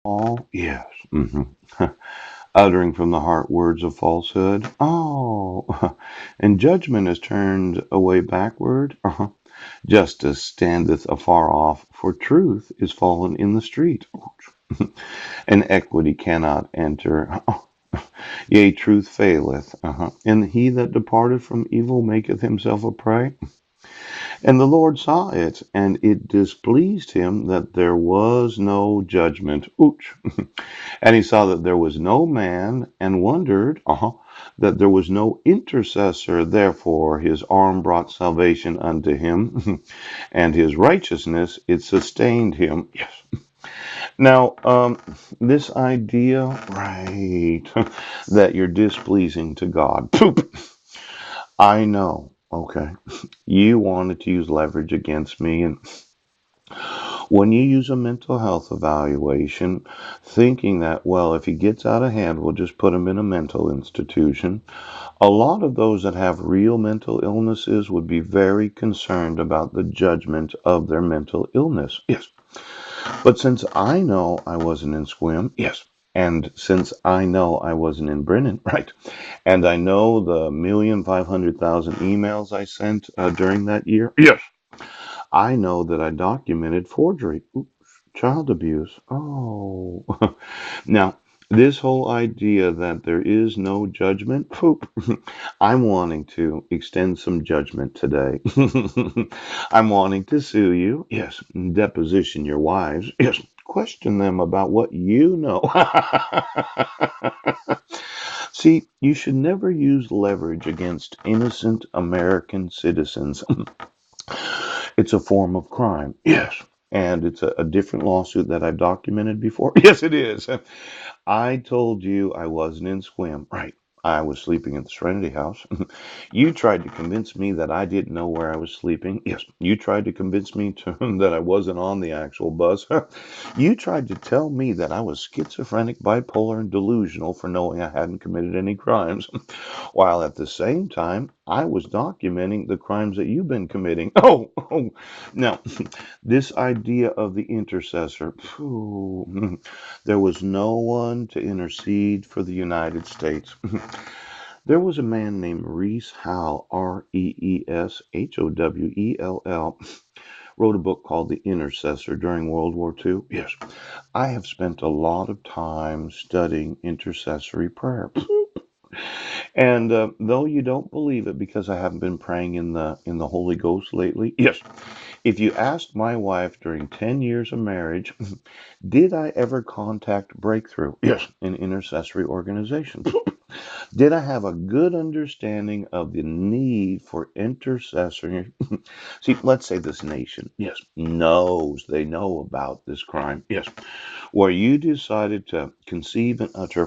Oh, yes. Uttering from the heart words of falsehood. Oh, and judgment is turned away backward. Justice standeth afar off, for truth is fallen in the street. And equity cannot enter. Yea, truth faileth. And he that departeth from evil maketh himself a prey. And the Lord saw it, and it displeased him that there was no judgment. Ouch. And he saw that there was no man, and wondered that there was no intercessor. Therefore his arm brought salvation unto him, and his righteousness it sustained him. Yes. Now, this idea, right, that you're displeasing to God. Poop. I know. Okay. You wanted to use leverage against me, and when you use a mental health evaluation, thinking that, well, if he gets out of hand, we'll just put him in a mental institution, a lot of those that have real mental illnesses would be very concerned about the judgment of their mental illness. Yes. But since I know I wasn't in Squim, yes. And since I know I wasn't in Brennan, right? And I know the 1,500,000 emails I sent during that year, yes. I know that I documented forgery, oops, child abuse. Oh, now this whole idea that there is no judgment, poop. I'm wanting to extend some judgment today. I'm wanting to sue you. Yes, deposition your wives. Yes, question them about what you know. See, you should never use leverage against innocent American citizens. It's a form of crime. Yes. And it's a different lawsuit that I've documented before. Yes, it is. I told you I wasn't in Squim. Right. I was sleeping at the Serenity House. You tried to convince me that I didn't know where I was sleeping. Yes. You tried to convince me that I wasn't on the actual bus. You tried to tell me that I was schizophrenic, bipolar, and delusional for knowing I hadn't committed any crimes, while at the same time, I was documenting the crimes that you've been committing. Oh. Now, this idea of the intercessor, phew, there was no one to intercede for the United States. There was a man named Rees Howell, Reeshowell, wrote a book called The Intercessor during World War II. Yes, I have spent a lot of time studying intercessory prayer. And though you don't believe it because I haven't been praying in the Holy Ghost lately, yes. If you asked my wife during 10 years of marriage, did I ever contact Breakthrough? Yes, an intercessory organization. Did I have a good understanding of the need for intercessory? See, let's say this nation, yes, knows they know about this crime. Yes, where you decided to conceive and utter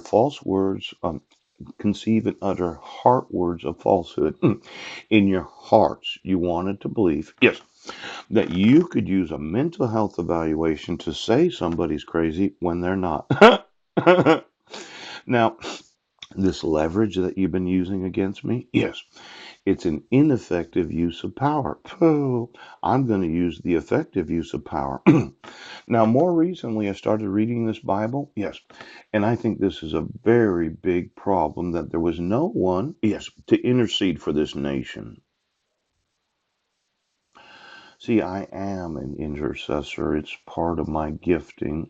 heart words of falsehood in your hearts. You wanted to believe, yes, that you could use a mental health evaluation to say somebody's crazy when they're not. Now, this leverage that you've been using against me, yes, it's an ineffective use of power. Pooh, I'm going to use the effective use of power. Now, more recently, I started reading this Bible. Yes. And I think this is a very big problem that there was no one, yes, to intercede for this nation. See, I am an intercessor. It's part of my gifting.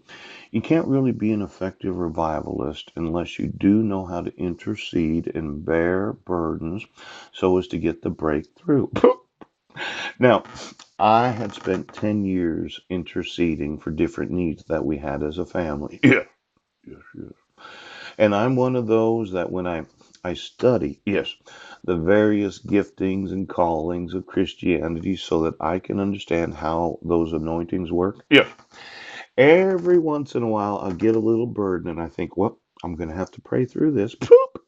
You can't really be an effective revivalist unless you do know how to intercede and bear burdens so as to get the breakthrough. Now, I had spent 10 years interceding for different needs that we had as a family. Yeah. Yes. And I'm one of those that when I study, yes, the various giftings and callings of Christianity so that I can understand how those anointings work. Yes. Every once in a while, I'll get a little burden and I think, well, I'm going to have to pray through this. Poop.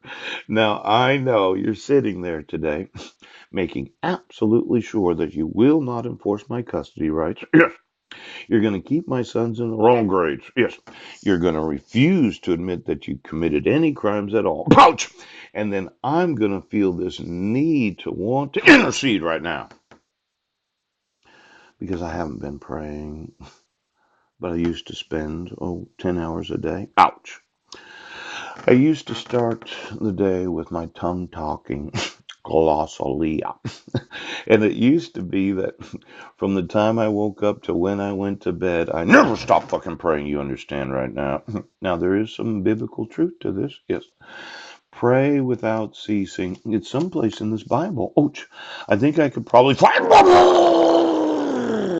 Now, I know you're sitting there today making absolutely sure that you will not enforce my custody rights. Yes. You're going to keep my sons in the wrong grades. Yes. You're going to refuse to admit that you committed any crimes at all. Ouch! And then I'm going to feel this need to want to intercede right now because I haven't been praying. but I used to spend 10 hours a day. Ouch. I used to start the day with my tongue talking glossalia. And it used to be that from the time I woke up to when I went to bed, I never stopped fucking praying, you understand right now. Now, there is some biblical truth to this, yes. Pray without ceasing. It's someplace in this Bible. Ouch. I think I could probably find.